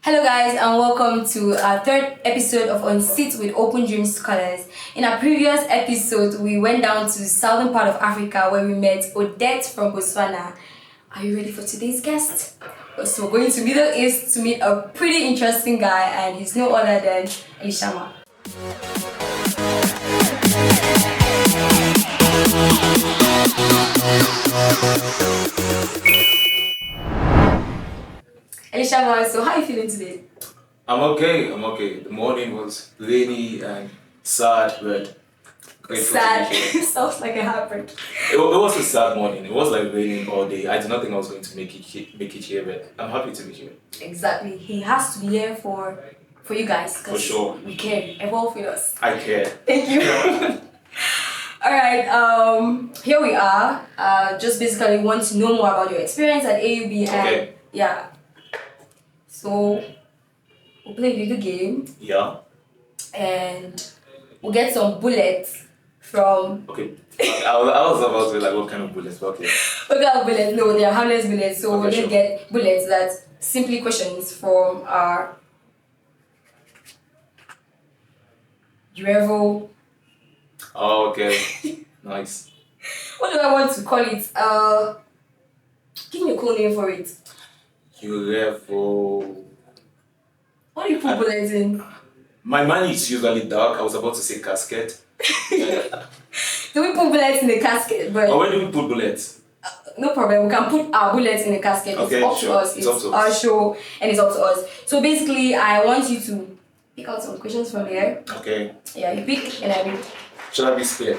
Hello guys and welcome to our third episode of On Sit with Open Dreams Scholars. In our previous episode, we went down to the southern part of Africa where we met Odette from Botswana. Are you ready for today's guest? So we're going to Middle East to meet a pretty interesting guy, and he's no other than Elishammah. Elishammah, so how are you feeling today? I'm okay. The morning was rainy and sad, but grateful. Sad. Sounds like a heartbreak. It was a sad morning. It was like raining all day. I did not think I was going to make it here, but I'm happy to be here. Exactly. He has to be here for you guys. For sure. We care. Evolve with us. I care. Thank you. Alright, here we are. Just basically want to know more about your experience at AUB and yeah. So we'll play a little game. Yeah. And we'll get some bullets from. Okay. I was about to like what kind of bullets? Okay. What kind of bullets? No, they are harmless bullets. So we're gonna get bullets that's simply questions from our Jurevo. Oh, okay. Nice. What do I want to call it? Give me a cool name for it. Jurevo. What do you put bullets in? My mind is usually dark. I was about to say casket. Do we put bullets in the casket? But where do we put bullets? No problem. We can put our bullets in the casket. Okay, it's up sure. to us. It's our show, and it's up to us. So basically, I want you to pick out some questions from there. Okay. Yeah, you pick, and I read. Should I be scared?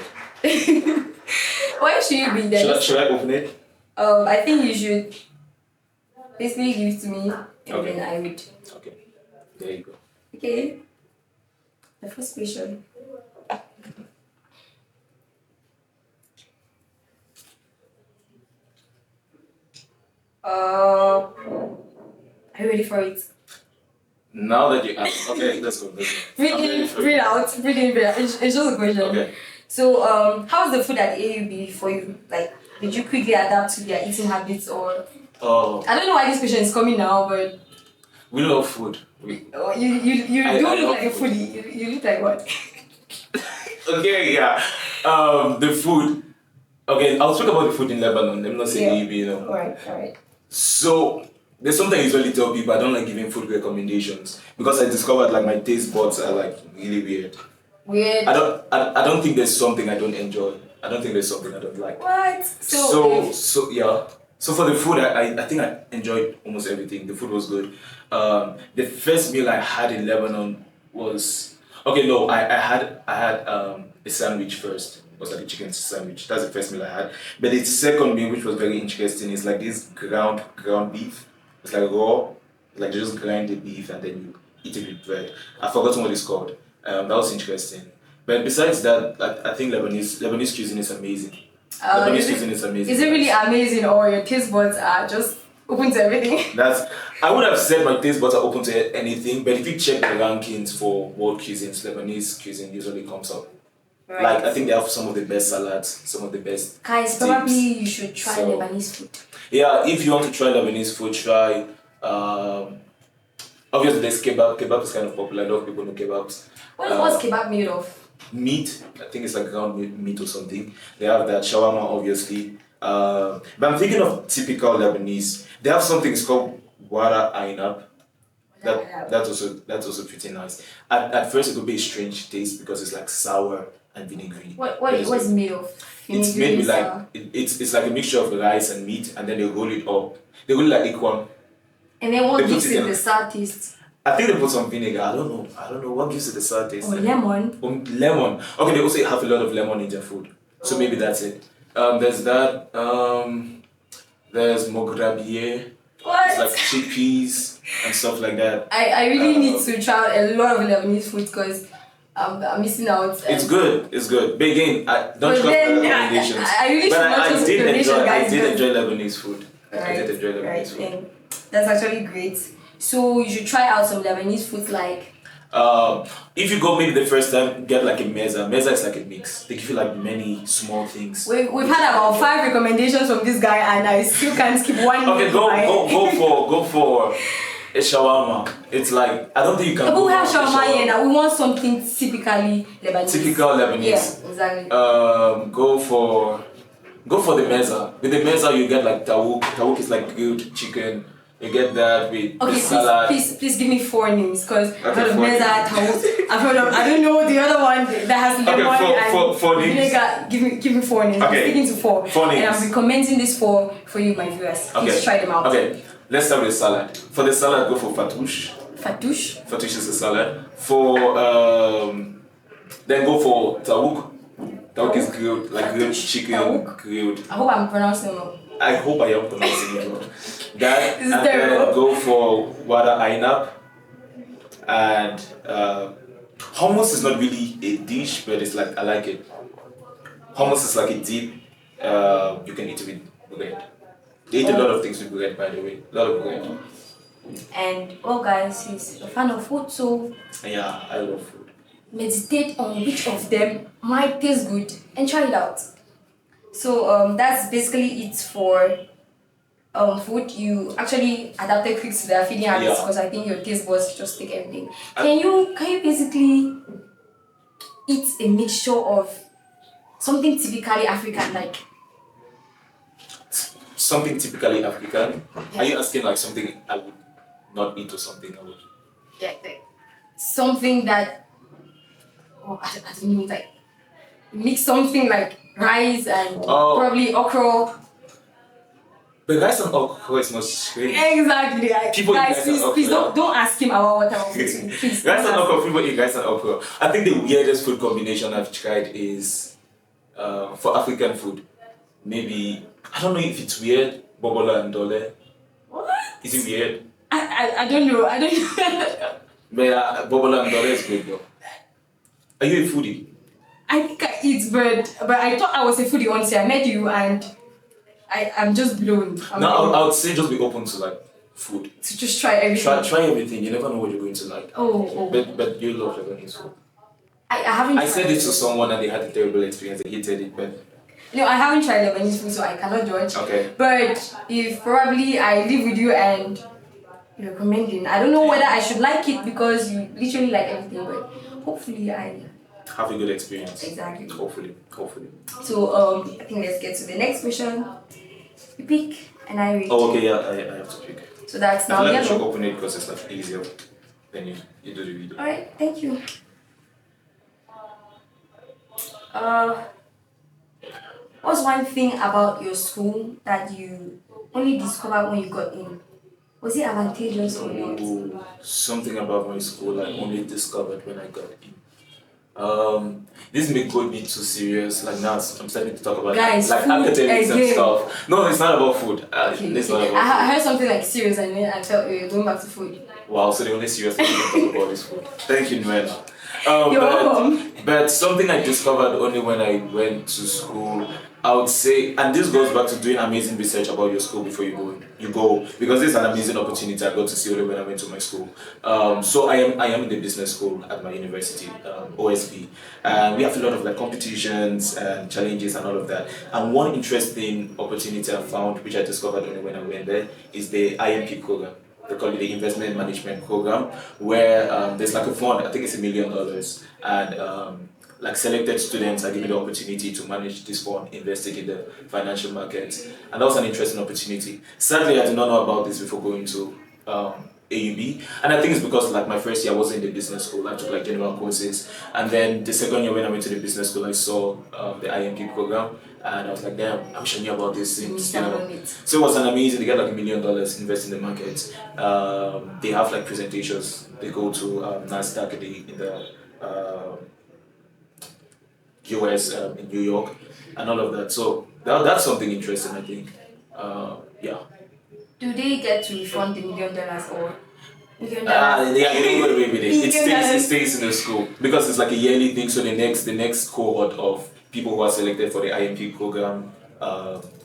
Why should you be there? Should I open it? I think you should basically give it to me, and then I read. Okay. There you go. Okay. The first question. Are you ready for it? Now that you ask, okay, let's go. Breathe in, breathe out. It's just a question. Okay. So, how's the food at AUB for you? Like, did you quickly adapt to their eating habits, or? I don't know why this question is coming now, but. We love food. You don't look like a foodie. You look like what? Okay, yeah. The food. Okay, I'll speak about the food in Lebanon. I'm not saying AUB, you know. Alright. So there's something I usually tell people. I don't like giving food recommendations because I discovered like my taste buds are like really weird. Weird. I don't think there's something I don't enjoy. I don't think there's something I don't like. What? So yeah. So for the food, I think I enjoyed almost everything. The food was good. The first meal I had in Lebanon was I had a sandwich first. It was like a chicken sandwich. That's the first meal I had. But the second meal, which was very interesting, is like this ground beef. It's like raw, like you just grind the beef and then you eat it with bread. I've forgotten what it's called. That was interesting. But besides that, I think Lebanese cuisine is amazing. Lebanese cuisine is amazing. Is it really amazing, or your taste buds are just open to everything? I would have said my taste buds are open to anything, but if you check the rankings for world cuisines, Lebanese cuisine usually comes up. Right. Like, I think they have some of the best salads, some of the best Guys, probably you should try Lebanese food. Yeah, if you want to try Lebanese food, try... obviously, there's kebab. Kebab is kind of popular. A lot of people know kebabs. What's kebab made of? Meat. I think it's like ground meat or something. They have that shawarma, obviously. But I'm thinking of typical Lebanese. They have something, it's called wara ainab. That's also pretty nice. At first, it will be a strange taste because it's like sour and vinegary. What's it made of? It's made with like it's like a mixture of rice and meat, and then they roll it up. They roll it like equal. And then what gives it the sour taste? I think they put some vinegar. I don't know what gives it the sour taste. Lemon. Lemon. Okay, they also have a lot of lemon in their food, so maybe that's it. There's that. There's mograbier. What? It's like chickpeas and stuff like that. I really need to try a lot of Lebanese food because I'm missing out. It's good. But again, I don't trust the recommendations. I really should not trust recommendations, guys. I did enjoy Lebanese food. Food. That's actually great. So you should try out some Lebanese foods like. If you go maybe the first time, get like a meza. Meza is like a mix. They give you like many small things. We've had about 5 recommendations from this guy, and I still can't skip one. Okay, go for a shawarma. It's like I don't think you can. But we have wrong with shawarma here now. We want something typically Lebanese. Typical Lebanese. Yeah, exactly. Go for the meza. With the meza, you get like tawouk. Tawouk is like grilled chicken. You get that with the salad. Please give me 4 names because I've heard of four meza, tawouk. I've heard of, I don't know the other one that has lemon and four names. vinegar. Give me 4 names. Okay. I'm sticking to 4. 4 names. And I'm recommending this for you, my viewers. Please try them out. Okay. Let's start with the salad. For the salad, go for fattoush. Fattoush? Fattoush is a salad. Then go for tawouk. Tawouk is grilled, like grilled chicken, grilled. I hope I'm pronouncing it well. I hope I am pronouncing it well. That This is and terrible. then go for wada ainab. And hummus is not really a dish, but it's like I like it. Hummus is like a dip. You can eat it with bread. They eat a lot of things with bread, by the way. A lot of bread. And well, guys, he's a fan of food, so Yeah, I love food. meditate on which of them might taste good and try it out. So that's basically it for food. You actually adapted quick to their feeding habits because I think your taste buds just take everything. Can you basically eat a mixture of something typically African, like Something typically African? Are you asking like something I would not eat or something I would? like something that I don't know, like mix something like rice and probably okra. But rice and okra is not strange. Exactly. Like, People eat guys, rice and please okra. don't ask him about what I want to eat. Please. Rice and don't ask okra, people eat rice and okra. I think the weirdest food combination I've tried is for African food. Maybe, I don't know if it's weird, bobola and dole. What? Is it weird? I don't know. I don't know. But bobola and dole is good though. Are you a foodie? I think I eat bird, but I thought I was a foodie until I met you, and I'm just blown. I would say just be open to like food. To just try everything. Try everything. You never know what you're going to like. Oh. But you love Lebanese food. I haven't. I said it to someone and they had a terrible experience. They hated it, but No, I haven't tried Lebanese food, so I cannot judge. okay. But if probably I live with you and you're recommending, I don't know whether I should like it because you literally like everything, but hopefully I Have a good experience. Exactly. Hopefully. So I think let's get to the next question. You pick and I read. Oh, okay, yeah, I have to pick. So that's I now feel like I should yellow. open it because it's like easier. Then you do the video. Alright, thank you. What's one thing about your school that you only discovered when you got in? Was it advantageous or not? Ooh, something about my school I only discovered when I got in. This may go a bit too serious. Like now, I'm starting to talk about Guys, like food academics and again. stuff. No, it's not about food. Okay, It's okay. not about I heard something like serious and then I felt we were going back to food. food. Wow, so the only serious thing we can talk about is food. Thank you, Noella. You're welcome. But something I discovered only when I went to school, I would say, and this goes back to doing amazing research about your school before you go, because this is an amazing opportunity I got to see only when I went to my school. So I am in the business school at my university, OSB, and we have a lot of like competitions and challenges and all of that. And one interesting opportunity I found, which I discovered only when I went there, is the IMP program. They call it the Investment Management Program, where there's like a fund, I think it's $1 million, and like selected students are given the opportunity to manage this fund, invest it in the financial markets, and that was an interesting opportunity. Sadly, I did not know about this before going to AUB, and I think it's because like my first year I wasn't in the business school. I took like general courses, and then the second year when I went to the business school, I saw the IMP program, and I was like, damn, I wish I knew about this things, you know. So it was an amazing. They get like $1 million, invest in the market. They have like presentations. They go to NASDAQ in the US, in New York, and all of that. So that's something interesting, I think. Yeah. Do they get to refund the $1 million or $1 million? Yeah, they don't go away with it. It stays in the school because it's like a yearly thing. So the next cohort of people who are selected for the IMP program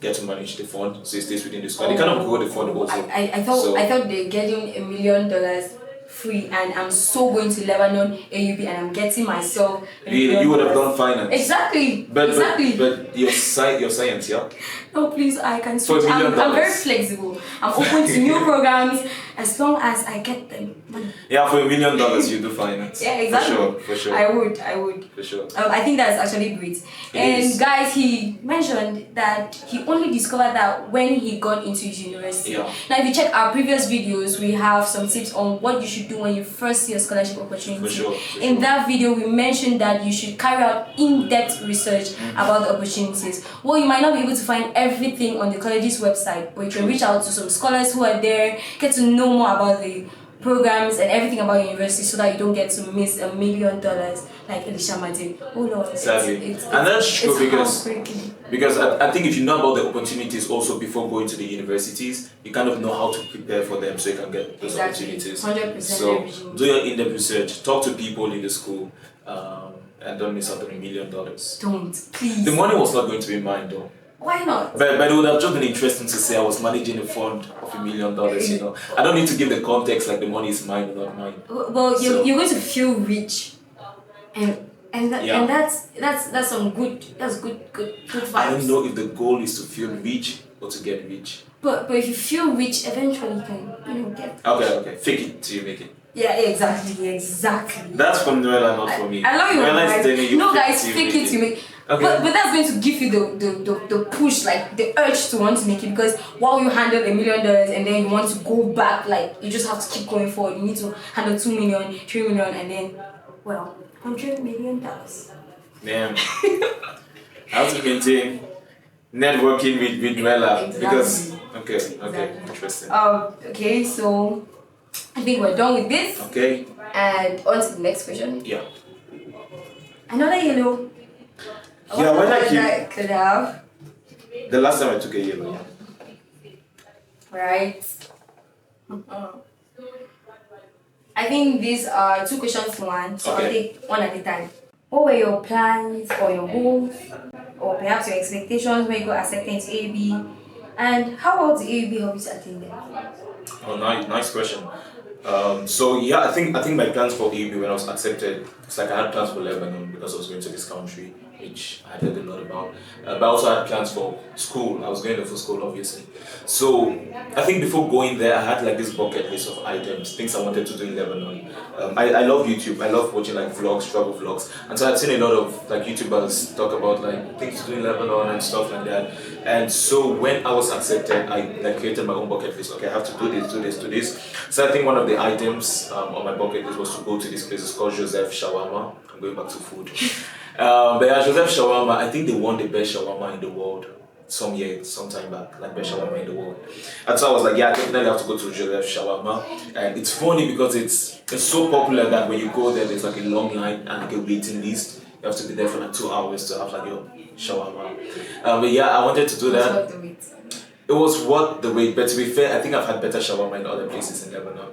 get to manage the fund. So it stays within the school. They cannot grow the fund also. I thought they're getting $1 million free, and I'm so going to Lebanon AUB and I'm getting myself. You would have done finance. Exactly. But your science, yeah. No, please, I can switch. I'm very flexible. I'm open to new programs. as long as I get the money. Yeah, for $1 million, you do finance. Yeah, exactly. For sure. I would. For sure. I think that's actually great. Guys, he mentioned that he only discovered that when he got into his university. Yeah. Now, if you check our previous videos, we have some tips on what you should do when you first see a scholarship opportunity. For sure. In that video, we mentioned that you should carry out in-depth research about the opportunities. Well, you might not be able to find everything on the college's website, but you can reach out to some scholars who are there, get to know more about the programs and everything about university so that you don't get to miss $1 million like Elishammah did. Oh Lord, exactly. And that's true because I think if you know about the opportunities also before going to the universities, you kind of know how to prepare for them so you can get those opportunities. 100%. So do your in-depth research, talk to people in the school, and don't miss out on $1 million. Don't, please. The money was not going to be mine though. Why not? But it would have just been interesting to say I was managing a fund of $1 million, you know. I don't need to give the context like the money is mine or not mine. Well, you're going to feel rich, and that's some good vibes. I don't know if the goal is to feel rich or to get rich. But if you feel rich, eventually you can get. Okay. Fake it till you make it. Yeah, exactly. That's from Noella, not for me. I love you, guys. No, guys, fake it, you make. Okay. But that's going to give you the push, like the urge to want to make it, because while you handle $1 million and then you want to go back, like you just have to keep going forward. You need to handle 2 million, 3 million, and then, well, $100 million. Damn. I have to maintain networking with Noella because okay, interesting. Okay, so I think we're done with this. Okay. And on to the next question. Yeah. Another yellow. Yeah, when I could have. The last time I took a yellow. Right. I think these are 2 questions to one, so okay. I'll take one at a time. What were your plans or your goals, or perhaps your expectations when you got accepted into AUB? And how about the AUB help you to attain them? Oh, nice question. So yeah, I think my plans for AUB when I was accepted, it's like I had plans for Lebanon because I was going to this country, which I heard a lot about. But I also had plans for school. I was going there for school, obviously. So I think before going there, I had like this bucket list of items, things I wanted to do in Lebanon. I love YouTube. I love watching like vlogs, travel vlogs, and so I'd seen a lot of like YouTubers talk about like things to do in Lebanon and stuff like that. And so when I was accepted, I created my own bucket list. Okay, I have to do this. So I think one of the items on my bucket list was to go to this place. It's called Joseph Shawarma. I'm going back to food. But yeah, Joseph Shawarma, I think they won the best shawarma in the world some time back, like best shawarma in the world. And so I was like, yeah, I definitely have to go to Joseph Shawarma. And it's funny because it's so popular that when you go there, there's like a long line and like a waiting list. You have to be there for like 2 hours to have like your shawarma. But yeah, I wanted to do that. It was worth the wait. But to be fair, I think I've had better shawarma in other places in Lebanon.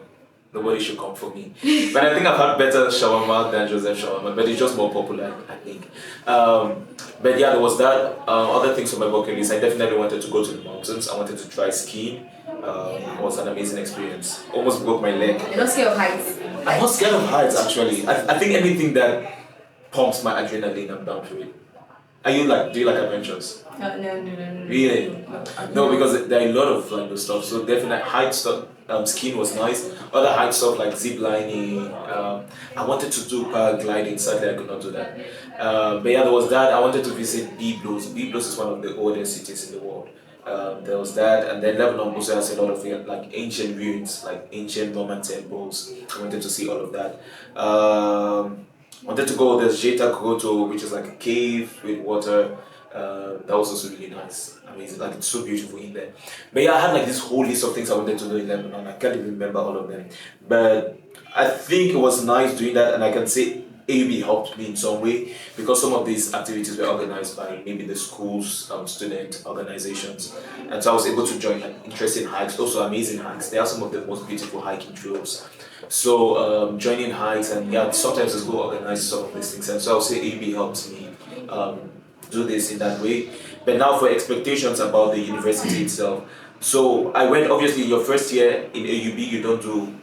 Nobody should come for me. But I think I've had better shawarma than Joseph Shawarma, but it's just more popular, I think. But yeah, there was that. Other things on my bucket list, I definitely wanted to go to the mountains. I wanted to try skiing. It was an amazing experience. Almost broke my leg. You're not scared of heights? I'm not scared of heights, actually. I think anything that pumps my adrenaline, I'm down for it. Do you like adventures? No. Really? No, because there are a lot of like those stuff. So definitely height stuff. Skiing was nice. Other height stuff like zip lining. I wanted to do paragliding. Sadly, I could not do that. But yeah, there was that. I wanted to visit Byblos. Byblos is one of the oldest cities in the world. There was that, and then Lebanon also has a lot of like ancient ruins, like ancient Roman temples. I wanted to see all of that. Wanted to go. There's Jeta Koto, which is like a cave with water. That was also really nice. Amazing, like it's so beautiful in there. But yeah, I had like this whole list of things I wanted to do in Lebanon. I can't even remember all of them. But I think it was nice doing that, and I can say AUB helped me in some way because some of these activities were organized by maybe the schools, student organizations, and so I was able to join like interesting hikes, also amazing hikes. They are some of the most beautiful hiking trails. So joining hikes, and yeah, sometimes the school organizes some of these things, and so I'll say AUB helps me do this in that way. But now for expectations about the university itself. So I went, obviously your first year in AUB, you don't do,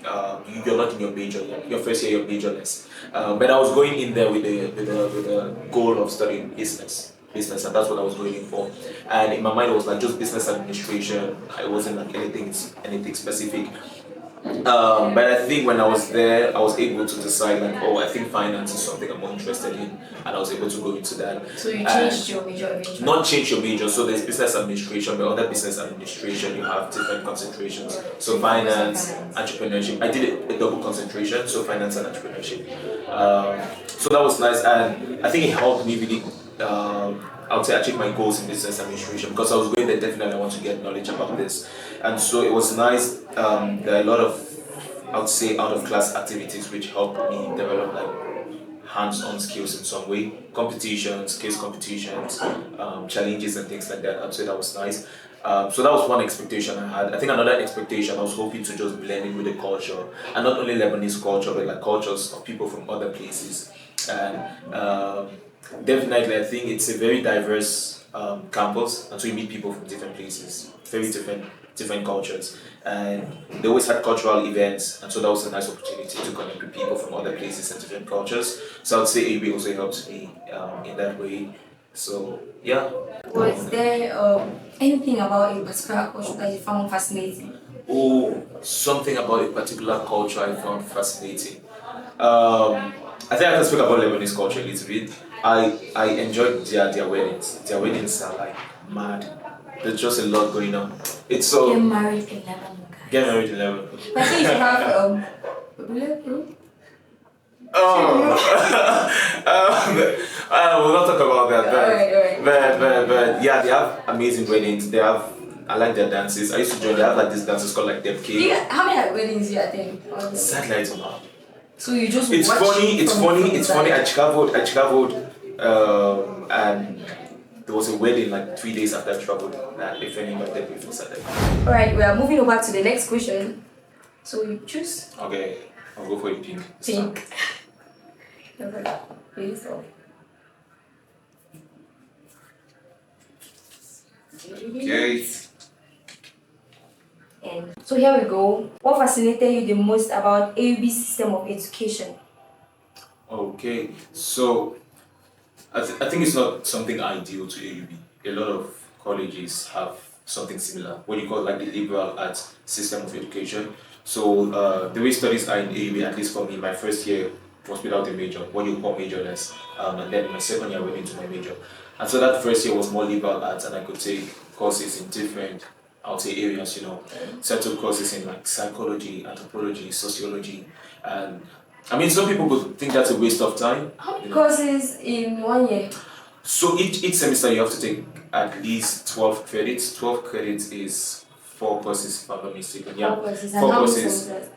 you're not in your major yet. Your first year, you're majorless. But I was going in there with the goal of studying business, and that's what I was going in for. And in my mind, it was like just business administration. It wasn't like anything specific. But I think when I was there, I was able to decide like, oh, I think finance is something I'm more interested in, and I was able to go into that. So you changed your major eventually? Not change your major. So there's business administration, but under business administration you have different concentrations. So finance, entrepreneurship. I did a double concentration, so finance and entrepreneurship. So that was nice, and I think it helped me really. I would say achieve my goals in business administration because I was going there definitely I want to get knowledge about this, and so it was nice. There are a lot of I would say out of class activities which helped me develop like hands-on skills in some way, competitions, case competitions, challenges and things like that. I'd say that was nice. So that was one expectation I had. I think another expectation I was hoping to just blend in with the culture, and not only Lebanese culture but like cultures of people from other places. And definitely, I think it's a very diverse campus, and so you meet people from different places, very different cultures, and they always had cultural events, and so that was a nice opportunity to connect with people from other places and different cultures. So I would say AUB also helped me in that way. So yeah. Was there anything about a particular culture that you found fascinating? Oh, something about a particular culture I found fascinating. I think I can speak about Lebanese culture a little bit. I enjoyed their weddings. Their weddings are like mad. There's just a lot going on. It's so Get married in Lebanon, guys. get married in Lebanon. But I think you should have We'll not talk about that. Alright. But yeah, they have amazing weddings. They have I like their dances. I used to join. They have like these dances called like Dev K. How many weddings do you attend? Satellites on her. So you just It's watch funny. It's from funny. It's funny. inside. I traveled, and there was a wedding like 3 days after I traveled. And if any invited me for Saturday. Alright, we are moving over to the next question. So you choose Okay, I'll go for a pink. pink. Okay, please stop. Okay. And so here we go. What fascinated you the most about AUB system of education? Okay. So I think it's not something ideal to AUB. A lot of colleges have something similar. What you call like the liberal arts system of education. So the way studies are in AUB, at least for me, my first year was without a major, what you call majorless. And then my second year I went into my major. And so that first year was more liberal arts, and I could take courses in different, I would say, areas, settled courses in like psychology, anthropology, sociology. And I mean, some people would think that's a waste of time. How many courses in 1 year? So each semester you have to take at least 12 credits. 12 credits is 4 courses, if I'm not mistaken. Yeah, 4 courses. And 4 how many courses. semesters?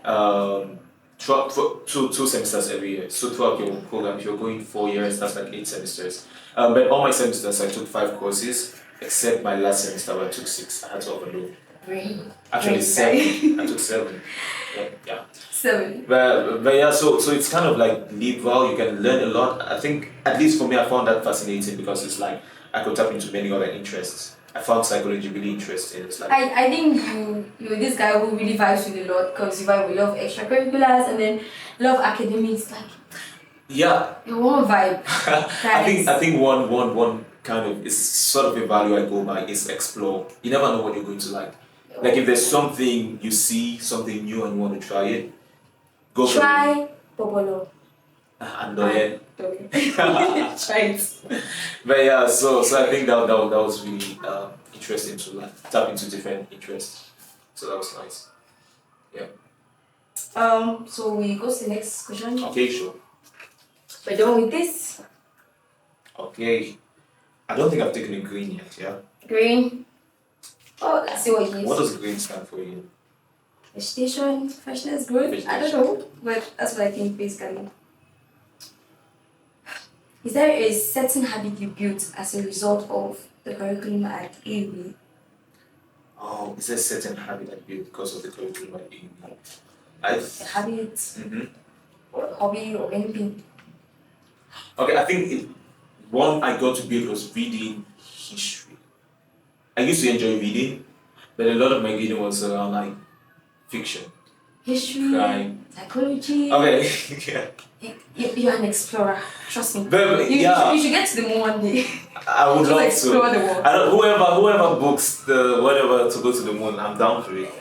2 semesters every year. So 12 your program. If you're going 4 years, that's like 8 semesters. But all my semesters, I took 5 courses, except my last semester where I took 6. I had to overload. Really? Actually, 7. I took 7. Yeah. 7. But yeah, so it's kind of like liberal. You can learn a lot. I think, at least for me, I found that fascinating because it's like I could tap into many other interests. I found psychology really interesting. It's like I think you're this guy who really vibes with a lot because you vibe with a lot of extracurriculars and then a lot of academics. Like yeah. you want vibe. I think one kind of is sort of a value I go by is explore. You never know what you're going to like. Like if there's something you see, something new and you want to try it, go for it. Try Popolo. And then Try it. but yeah, so I think that was really interesting to like tap into different interests. So that was nice. Yeah. So we go to the next question. Okay, sure. We're done with this. Okay. I don't think I've taken a green yet, yeah? Green. Oh, let's see what it is. What does green stand for you? Vegetation, freshness, growth. I don't know, but that's what I think basically. Is there a certain habit you built as a result of the curriculum at AUB? Oh, is there a certain habit I built because of the curriculum at AUB? A habit, or hobby, or anything? Okay, I think one I got to build was reading history. I used to enjoy reading, but a lot of my reading was around like fiction. History, crime. psychology. Okay, yeah. You're an explorer, trust me. But, You yeah. should get to the moon one day. I would Just love explore to. the world. I don't, whoever books the whatever to go to the moon, I'm down for it.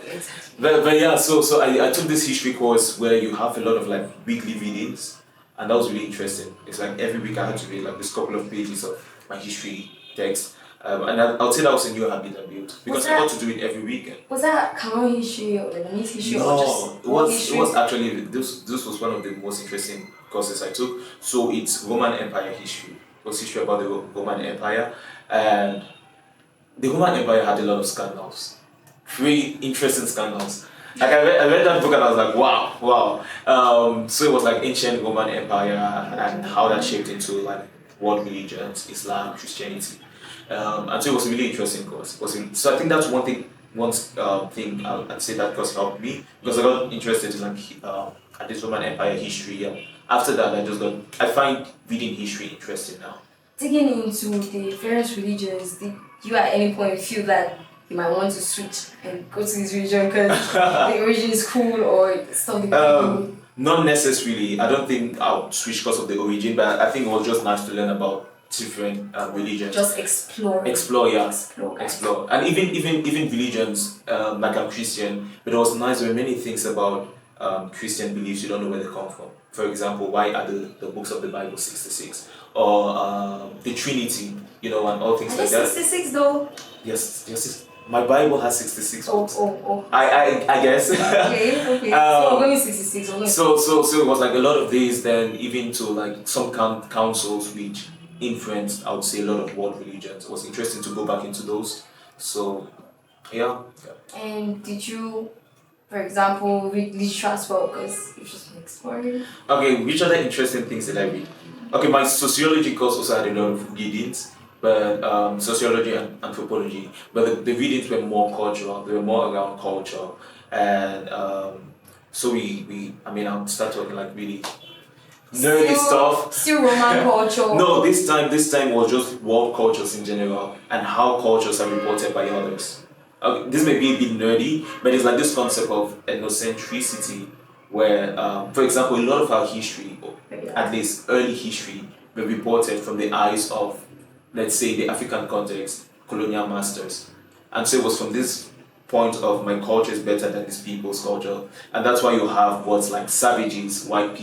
But yeah, so I took this history course where you have a lot of like weekly readings, and that was really interesting. It's like every week I had to read like this couple of pages of my history text. And I'll say that was a new habit I built because I got to do it every weekend. Was that Cameroon history or Lebanese history or just No, it history? was actually this was one of the most interesting courses I took. So it's Roman Empire history. It was history about the Roman Empire, and the Roman Empire had a lot of scandals, very interesting scandals. Like I read that book and I was like, wow. So it was like ancient Roman Empire and how that shaped into like world religions, Islam, Christianity. And so it was a really interesting course. So I think that's one thing I'd say that course helped me because I got interested in like at this Roman Empire history. After that, I find reading history interesting now. Digging into the various religions, did you at any point feel that you might want to switch and go to this religion because the origin is cool or something? Not necessarily. I don't think I'll switch because of the origin, but I think it was just nice to learn about different religions. Just explore. Explore, yeah. Explore. Explore. And even religions, like I'm Christian, but it was nice. There were many things about Christian beliefs you don't know where they come from. For example, why are the books of the Bible 66? Or the Trinity, and all things like that. 66 though? Yes. My Bible has 66 books. Oh. I guess. Okay. So we're going 66. So it was like a lot of these, then even to like some councils which influenced, I would say, a lot of world religions. It was interesting to go back into those. So, yeah. And did you, for example, read literature as well? Because it's just exploring. Okay, which other interesting things did I read? Okay, my sociology course also had a lot of readings, but sociology and anthropology. But the readings were more cultural. They were more around culture, and so I'll start talking like really nerdy stuff. Still Roman culture. No, this time was just world cultures in general and how cultures are reported by others. This may be a bit nerdy, but it's like this concept of ethnocentricity, where, for example, a lot of our history, or at least early history, were reported from the eyes of, let's say, the African context, colonial masters. And so it was from this point of my culture is better than these people's culture. And that's why you have words like savages, wild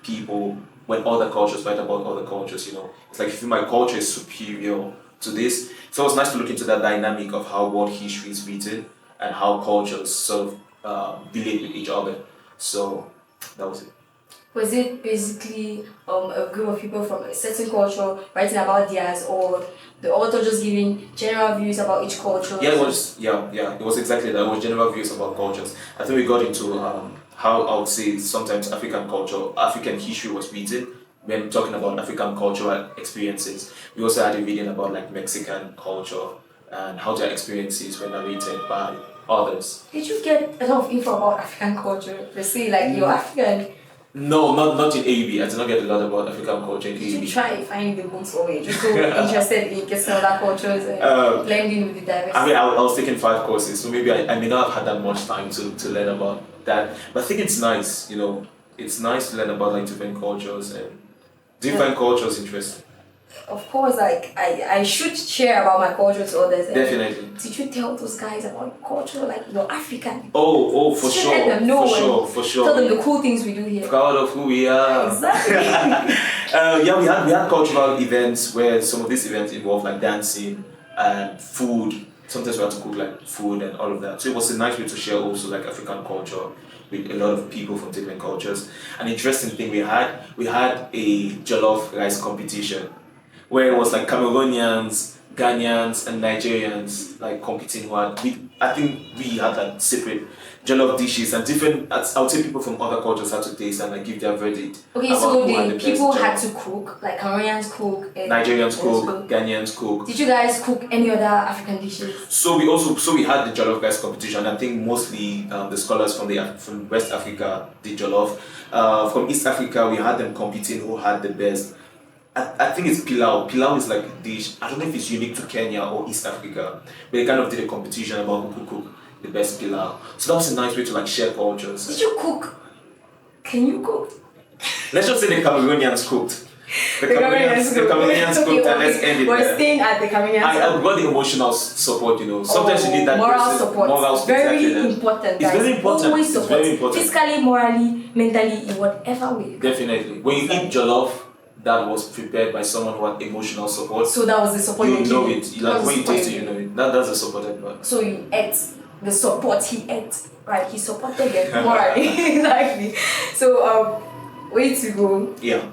people, when other cultures write about other cultures, It's like if my culture is superior to this. So it's nice to look into that dynamic of how world history is written and how cultures sort of relate with each other. So that was it. Was it basically a group of people from a certain culture writing about theirs, or the author just giving general views about each culture? Yeah, it was. It was exactly that. It was general views about cultures. I think we got into how I would say sometimes African history was written when talking about African cultural experiences. We also had a reading about like Mexican culture and how their experiences were narrated by others. Did you get a lot of info about African culture? They say like you're African. No, not in AUB. I did not get a lot about African culture in AUB. Did you try finding the books, or were you just so interested in getting other cultures and blending with the diversity? I was taking 5 courses, so maybe I may not have had that much time to learn about that. But I think it's nice, it's nice to learn about like different cultures and different cultures interesting. Of course, like I should share about my culture to others. Definitely. Did you tell those guys about your culture, like you're African? Oh, for sure. Let them know for sure. Tell them the cool things we do here. Proud of who we are. Exactly. We had cultural events where some of these events involve like dancing and food. Sometimes we had to cook like food and all of that. So it was a nice way to share also like African culture with a lot of people from different cultures. An interesting thing we had a jollof rice competition where it was like Cameroonians, Ghanaians, and Nigerians like competing. I think we had like separate jollof dishes and different. I would say people from other cultures had to taste and like give their verdict. Okay, so the people had to cook, like Cameroonians cook, Nigerians cook, Ghanaians cook. Did you guys cook any other African dishes? So we had the jollof rice competition. I think mostly the scholars from West Africa did jollof. From East Africa, we had them competing who had the best. I think it's pilau. Pilau is like a dish. I don't know if it's unique to Kenya or East Africa, but they kind of did a competition about who could cook the best pilau. So that was a nice way to like share cultures. Did you cook? Can you cook? Let's just say the Cameroonians cooked. The Cameroonian school, and let's end it We're there. staying at the Cameroonian school. I've got the emotional support, you know. Sometimes you need that moral person, support. Moral very exactly important, It's guys. very important. Always It's support. very important. Physically, morally, mentally, in whatever way. Definitely. When you eat jollof that was prepared by someone who had emotional support, So that was the support you you know gave. it. Like when you taste it, you know it. That's the supported part. So you ate the support he ate, right? He supported it morally. Exactly. So way to go. Yeah.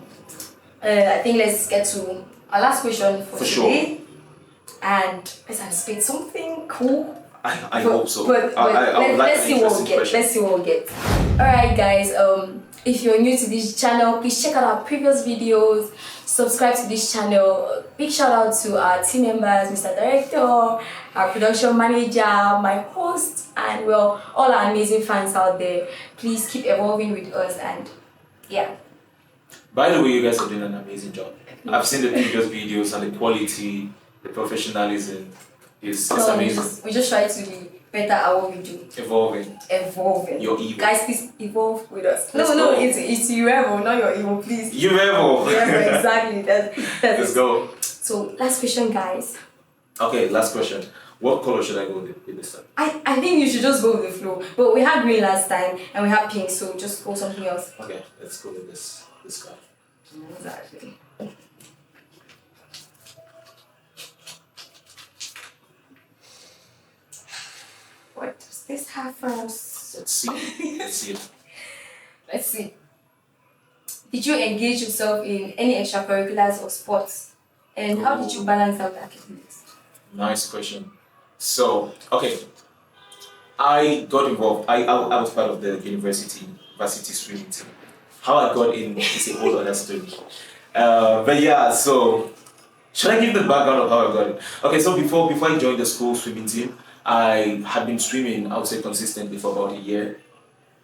I think let's get to our last question for today. Sure. And let's anticipate something cool. I hope so. But I would like let's an see what we interesting get. question. Let's see what we get. Alright guys, if you're new to this channel, please check out our previous videos, subscribe to this channel. Big shout out to our team members, Mr. Director, our production manager, my host, and well, all our amazing fans out there. Please keep evolving with us, and yeah. By the way, you guys are doing an amazing job. I've seen the previous videos and the quality, the professionalism is amazing. We just try to be better at what we do. Evolving. Your evil. Guys, please evolve with us. Let's No, go. it's you evolve, not your evil, please. You evolve. Yeah, exactly. That's Let's go. So, last question, guys. Okay, last question. What color should I go with this time? I think you should just go with the flow. But we had green last time and we had pink, so just go something else. Okay, let's go with this guy. Exactly. What does this have for us? Let's see. Let's see. Let's see. Did you engage yourself in any extracurriculars or sports? And how did you balance out the academics? Nice question. So, okay. I got involved. I was part of the university swimming team. How I got in is a whole other story. But yeah, so should I give the background of how I got in? Okay, so before I joined the school swimming team, I had been swimming, I would say, consistently for about a year.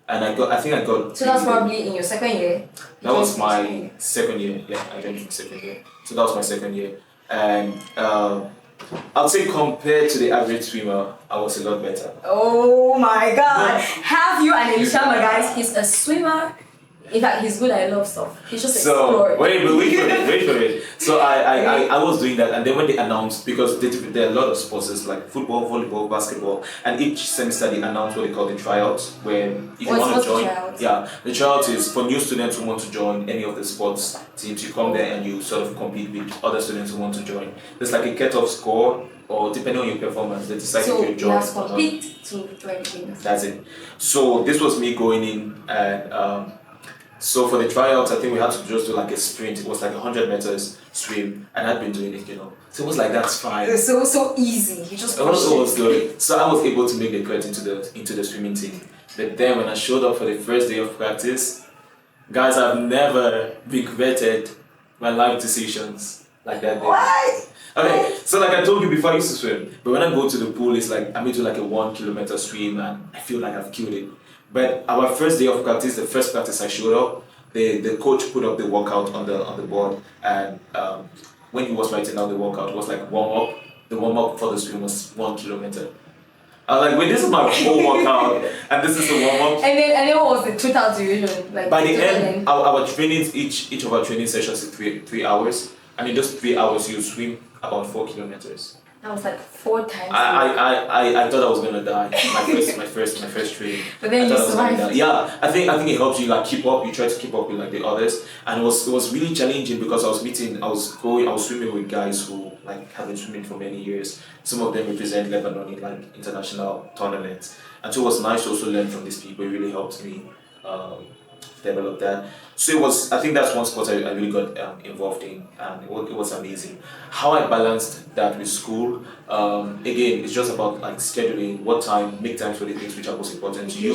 And I think I got... So that's probably in your second year? That was my second year. Yeah, I joined in second year. So that was my second year. And I would say compared to the average swimmer, I was a lot better. Oh my god! Have you an Elishammah, guys? He's a swimmer. In fact, he's good at a lot of stuff. He's just exploring. Wait for it. So I was doing that, and then when they announced, because there are a lot of sports like football, volleyball, basketball, and each semester they announce what they call the tryouts, where if you want to join, the tryout is for new students who want to join any of the sports teams. You come there and you sort of compete with other students who want to join. There's like a cut-off score, or depending on your performance, they decide if you join. So you have to compete to join the team. That's it. So this was me going in, and so for the tryouts, I think we had to just do like a sprint. It was like 100 meters swim, and I'd been doing it, you know. So it was like, that's fine. It was so easy. You just it was good. So I was able to make the cut into the swimming team. But then when I showed up for the first day of practice, guys, I've never regretted my life decisions like that day. Why? Okay, so like I told you before, I used to swim. But when I go to the pool, it's like I'm into like a 1 kilometer swim, and I feel like I've killed it. But our first day of practice, the first practice I showed up, the coach put up the workout on the board, and when he was writing down the workout, it was like warm up. The warm up for the swim was 1 kilometer. I was like, wait, this is my whole workout, and this is the warm up. And then what was the total duration? Like by the end, our trainings, each of our training sessions is 3 hours, and in those 3 hours you swim about 4 kilometers. That was like 4 times. I thought I was gonna die. My first training. But then you survived. Yeah, I think it helps you like keep up. You try to keep up with like the others, and it was really challenging because I was swimming with guys who like have been swimming for many years. Some of them represent Lebanon in like international tournaments, and so it was nice to also learn from these people. It really helped me develop that. So I think that's one sport I really got involved in, and it was amazing. How I balanced that with school, again, it's just about like scheduling what time, make time for the things which are most important to you.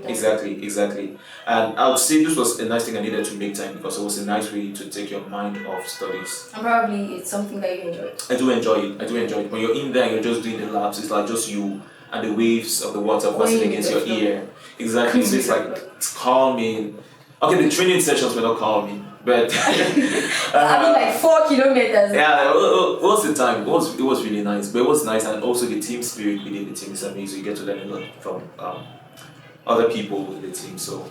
Exactly. And I would say this was a nice thing I needed to make time, because it was a nice way to take your mind off studies. And probably it's something that you enjoy. I do enjoy it. When you're in there and you're just doing the labs, it's like just you and the waves of the water passing against your ear. Exactly. So it's like it's calming. Okay, the training sessions were not calming, but I mean, like 4 kilometers. Yeah, it was the time. It was really nice, but it was nice, and also the team spirit within the team is amazing. You get to learn a lot from other people in the team. So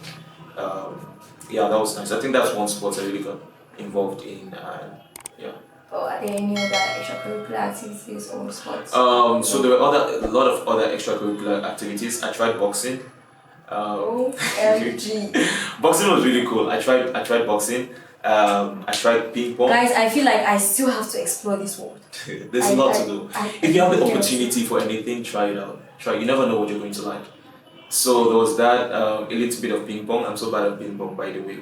yeah, that was nice. I think that's one sport I really got involved in, and yeah. Or are there any other extracurricular activities or sports? So there were a lot of other extracurricular activities. I tried boxing. OMG. Boxing was really cool. I tried boxing. I tried ping pong. Guys, I feel like I still have to explore this world. There's a lot to do. If you have the opportunity for anything, try it out. Try. You never know what you're going to like. So there was that. A little bit of ping pong. I'm so bad at ping pong, by the way.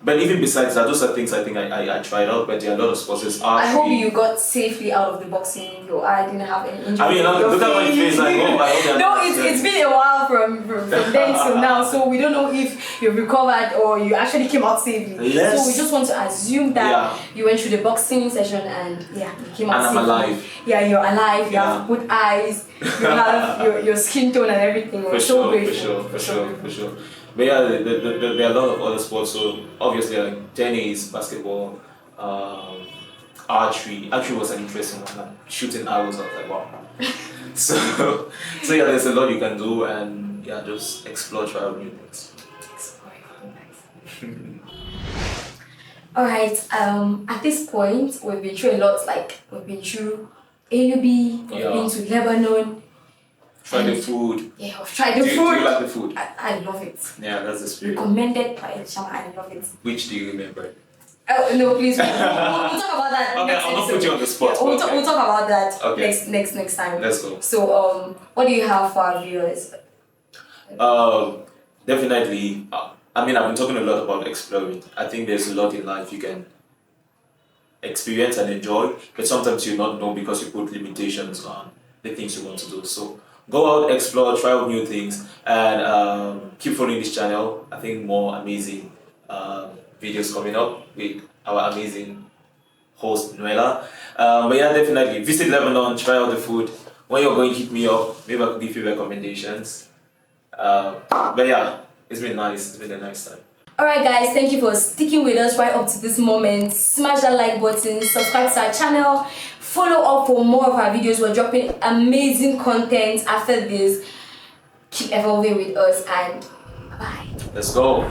But even besides that, those are things I think I tried out. But there are a lot of sports. I hope you got safely out of the boxing. Your eye didn't have any injury. I mean, look at my face. I hope no, it's been a while from then till now, so we don't know if you recovered or you actually came out safely. Yes. So we just want to assume that you went through the boxing session and you came out and safely. I'm alive. Yeah, you're alive. You have good eyes. You have your skin tone and everything. We're so grateful. For sure. But yeah, there are a lot of other sports. So obviously, like tennis, basketball, archery. Archery was an interesting one. Like shooting arrows, I was like, wow. so yeah, there's a lot you can do, and yeah, just explore, try out new things. Alright, at this point, we've been through a lot. Like we've been through AUB, we've been to Lebanon. Try the food. Yeah, I've tried the food. Do you like the food? I love it. Yeah, that's the spirit. Recommended by Elishammah, I love it. Which do you remember? Oh no, please. We'll talk about that. Okay, I'll not put you on the spot. Yeah, we'll talk about that okay. next time. Let's go. So what do you have for our viewers? Definitely. I mean, I've been talking a lot about exploring. I think there's a lot in life you can experience and enjoy, but sometimes you not know because you put limitations on the things you want to do. So go out, explore, try out new things, and keep following this channel. I think more amazing videos coming up with our amazing host Noella. But yeah, definitely visit Lebanon, try out the food. When you're going, hit me up. Maybe I could give you recommendations. But yeah, it's been nice. It's been a nice time. Alright guys, thank you for sticking with us right up to this moment. Smash that like button, subscribe to our channel, follow up for more of our videos. We're dropping amazing content after this. Keep evolving with us and bye. Let's go.